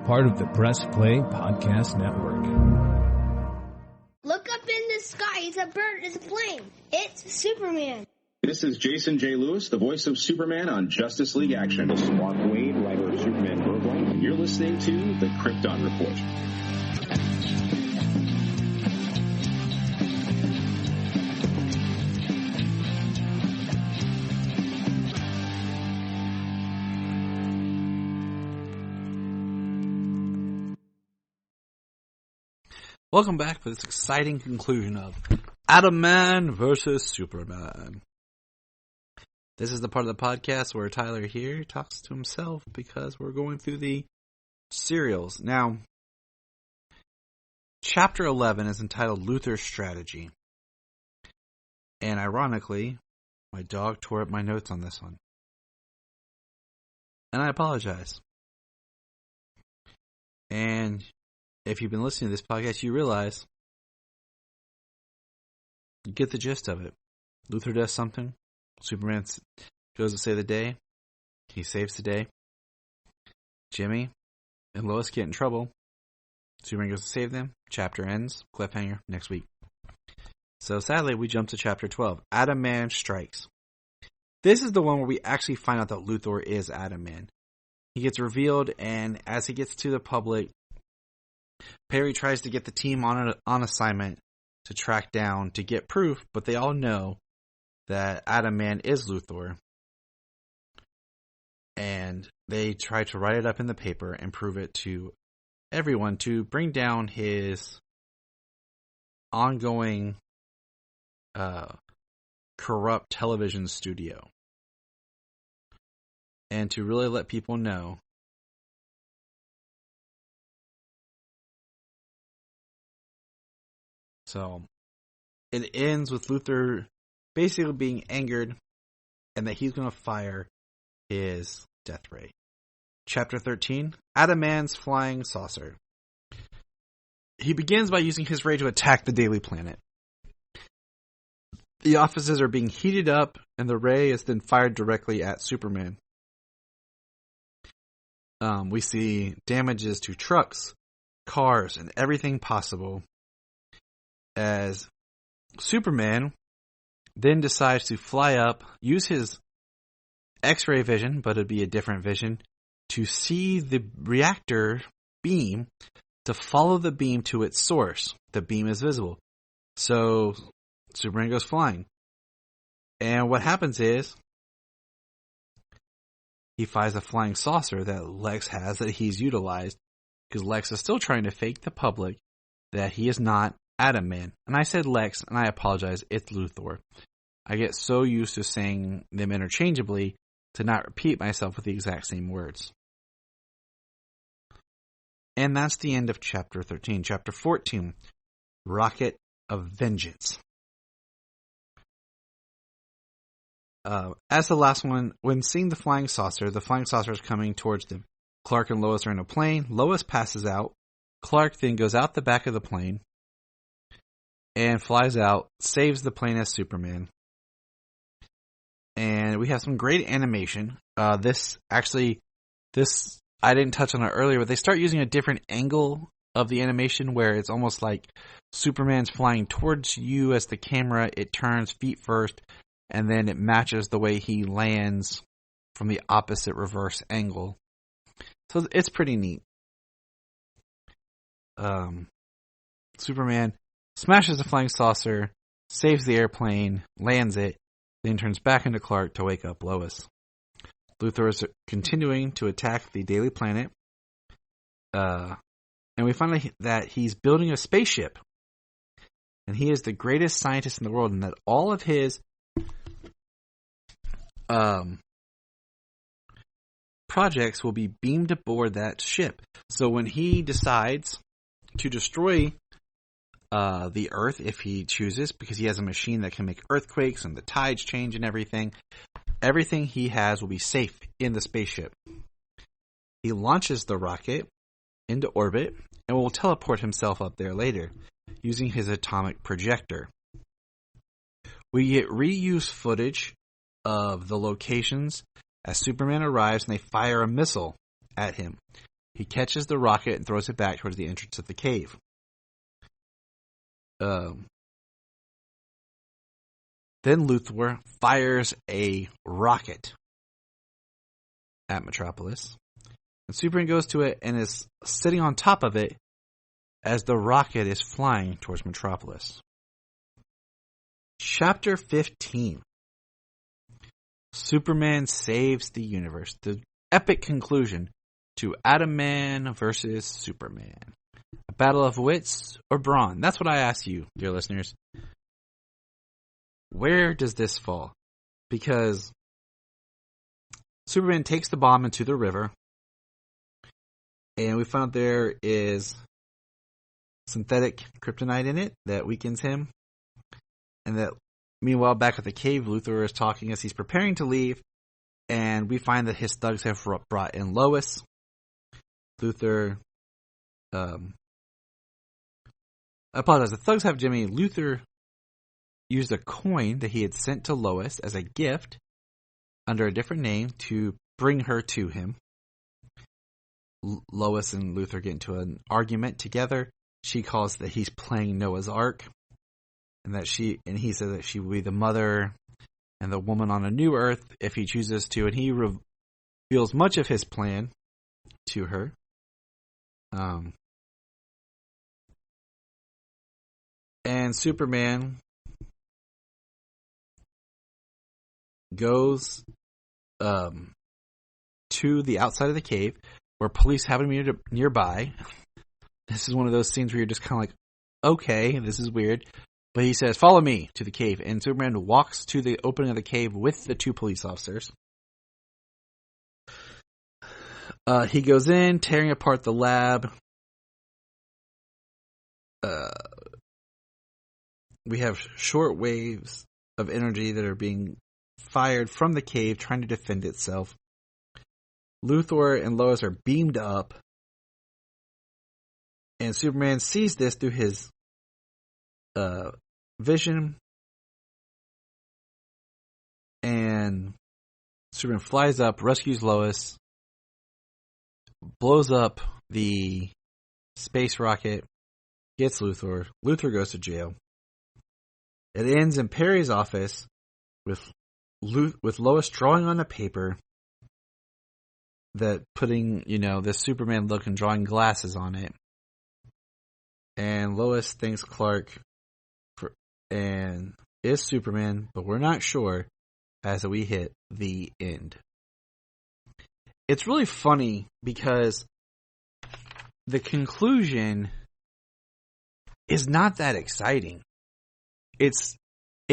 part of the Press Play Podcast Network. Look up in the sky. It's a bird. It's a plane. It's Superman. This is Jason J. Lewis, the voice of Superman on Justice League Action. This is Mark Wade, writer of Superman Birthright, and you're listening to the Krypton Report. Welcome back for this exciting conclusion of Atomman versus Superman. This is the part of the podcast where Tyler here talks to himself because we're going through the serials. Now, Chapter 11 is entitled Luthor's Strategy. And ironically, my dog tore up my notes on this one. And I apologize. And if you've been listening to this podcast, you realize, you get the gist of it. Luthor does something. Superman goes to save the day. He saves the day. Jimmy and Lois get in trouble. Superman goes to save them. Chapter ends. Cliffhanger next week. So sadly, we jump to Chapter 12. Atomman Strikes. This is the one where we actually find out that Luthor is Atomman. He gets revealed, and as he gets to the public, Perry tries to get the team on assignment to track down, to get proof, but they all know that Atomman is Luthor. And they try to write it up in the paper and prove it to everyone to bring down his ongoing corrupt television studio. And to really let people know So, it ends with Luthor basically being angered and that he's going to fire his death ray. Chapter 13, Atomman's Flying Saucer. He begins by using his ray to attack the Daily Planet. The offices are being heated up and the ray is then fired directly at Superman. We see damages to trucks, cars, and everything possible, as Superman then decides to fly up, use his X-ray vision, but it'd be a different vision, to see the reactor beam, to follow the beam to its source. The beam is visible. So Superman goes flying. And what happens is, he finds a flying saucer that Lex has that he's utilized, because Lex is still trying to fake the public that he is not Atomman. And I said Lex, and I apologize, it's Luthor. I get so used to saying them interchangeably to not repeat myself with the exact same words. And that's the end of Chapter 13. Chapter 14, Rocket of Vengeance. As the last one, when seeing the flying saucer is coming towards them. Clark and Lois are in a plane. Lois passes out. Clark then goes out the back of the plane and flies out, saves the plane as Superman. And we have some great animation. This I didn't touch on it earlier, but they start using a different angle of the animation where it's almost like Superman's flying towards you as the camera, it turns feet first, and then it matches the way he lands from the opposite reverse angle. So it's pretty neat. Superman smashes the flying saucer, saves the airplane, lands it, then turns back into Clark to wake up Lois. Luthor is continuing to attack the Daily Planet. And we find that he's building a spaceship. And he is the greatest scientist in the world, and that all of his projects will be beamed aboard that ship. So when he decides to destroy the Earth, if he chooses, because he has a machine that can make earthquakes and the tides change and everything he has will be safe in the spaceship. He launches the rocket into orbit and will teleport himself up there later using his atomic projector. We get reused footage of the locations as Superman arrives and they fire a missile at him. He catches the rocket and throws it back towards the entrance of the cave. Then Luthor fires a rocket at Metropolis. And Superman goes to it and is sitting on top of it as the rocket is flying towards Metropolis. Chapter 15. Superman saves the universe. The epic conclusion to Atomman versus Superman. A battle of wits or brawn? That's what I ask you, dear listeners. Where does this fall? Because Superman takes the bomb into the river, and we found there is synthetic kryptonite in it that weakens him. And that, meanwhile, back at the cave, Luthor is talking as he's preparing to leave, and we find that his thugs have brought in Lois. Luthor, I apologize, the thugs have Jimmy. Luthor used a coin that he had sent to Lois as a gift under a different name to bring her to him. Lois and Luthor get into an argument together. She calls that he's playing Noah's Ark, and he says that she will be the mother and the woman on a new Earth if he chooses to, and he reveals much of his plan to her. And Superman goes to the outside of the cave where police have him nearby. This is one of those scenes where you're just kind of like, okay, this is weird. But he says, follow me to the cave. And Superman walks to the opening of the cave with the two police officers. He goes in, tearing apart the lab. We have short waves of energy that are being fired from the cave, trying to defend itself. Luthor and Lois are beamed up. And Superman sees this through his vision. And Superman flies up, rescues Lois, blows up the space rocket, gets Luthor. Luthor goes to jail. It ends in Perry's office with Lois drawing on a paper that putting, this Superman look and drawing glasses on it. And Lois thanks Clark and is Superman, but we're not sure as we hit the end. It's really funny because the conclusion is not that exciting. It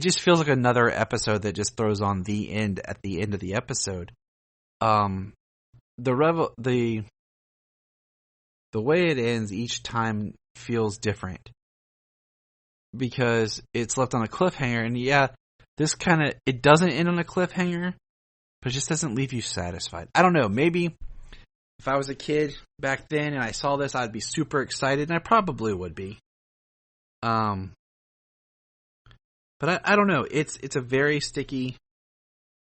just feels like another episode that just throws on the end at the end of the episode. The way it ends each time feels different because it's left on a cliffhanger, and it doesn't end on a cliffhanger, but it just doesn't leave you satisfied. I don't know, maybe if I was a kid back then and I saw this, I'd be super excited, and I probably would be. But I don't know, it's a very sticky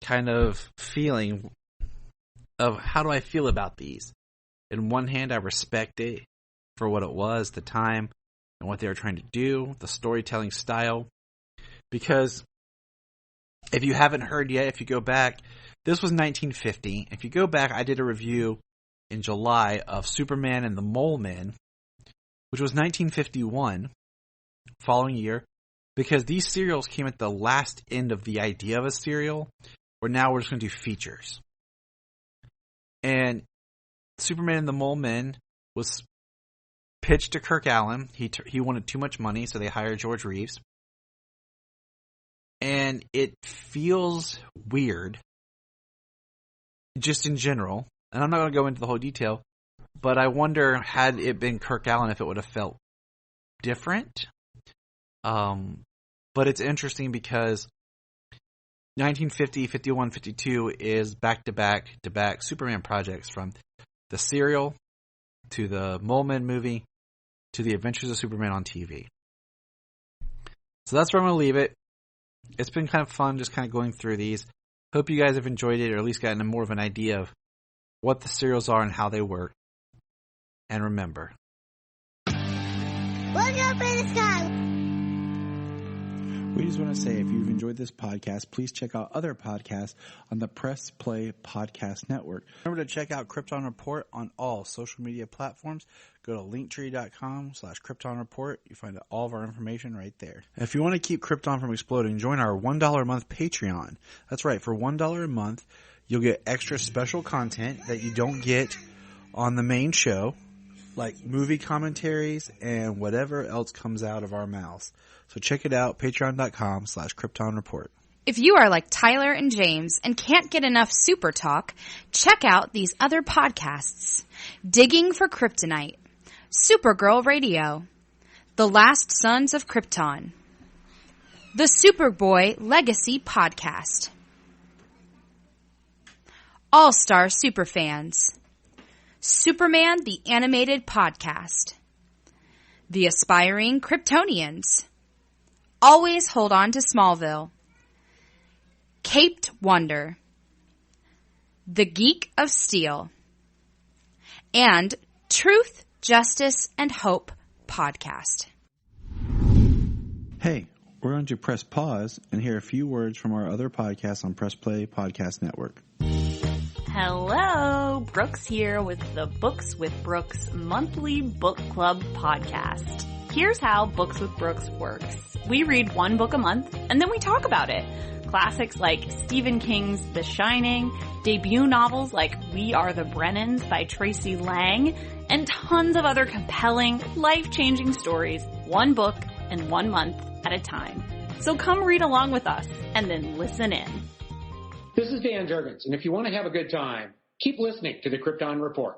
kind of feeling of how do I feel about these. In one hand, I respect it for what it was, the time, and what they were trying to do, the storytelling style. Because if you haven't heard yet, if you go back, this was 1950. If you go back, I did a review in July of Superman and the Mole Men, which was 1951, following year, because these serials came at the last end of the idea of a serial, where now we're just going to do features. And Superman and the Mole Men was pitched to Kirk Allen. He wanted too much money, so they hired George Reeves. And it feels weird, just in general. And I'm not going to go into the whole detail, but I wonder, had it been Kirk Allen, if it would have felt different. But it's interesting because 1950, 51, 52 is back-to-back Superman projects, from the serial to the Mole Men movie to the Adventures of Superman on TV. So that's where I'm going to leave it. It's been kind of fun just kind of going through these. Hope you guys have enjoyed it, or at least gotten more of an idea of what the serials are and how they work. And remember, Look up in the sky. We just want to say, if you've enjoyed this podcast, please check out other podcasts on the Press Play Podcast Network. remember to check out Krypton Report on all social media platforms. Go to linktree.com/Krypton Report. You find all of our information right there. If you want to keep Krypton from exploding, join our $1 a month Patreon. That's right. For $1 a month, you'll get extra special content that you don't get on the main show, like movie commentaries and whatever else comes out of our mouths. So check it out, patreon.com/Krypton Report. If you are like Tyler and James and can't get enough Super Talk, check out these other podcasts. Digging for Kryptonite, Supergirl Radio, The Last Sons of Krypton, the Superboy Legacy Podcast, All-Star Superfans, Superman the Animated Podcast, The Aspiring Kryptonians, Always Hold On to Smallville, Caped Wonder, The Geek of Steel, and Truth, Justice, and Hope Podcast. Hey, we're going to press pause and hear a few words from our other podcasts on Press Play Podcast Network. Hello, Brooks here with the Books with Brooks monthly book club podcast. Here's how Books with Brooks works. We read one book a month and then we talk about it. Classics like Stephen King's The Shining, debut novels like We Are the Brennans by Tracy Lang, and tons of other compelling, life-changing stories, one book and 1 month at a time. So come read along with us and then listen in. This is Dan Jurgens, and if you want to have a good time, keep listening to the Krypton Report.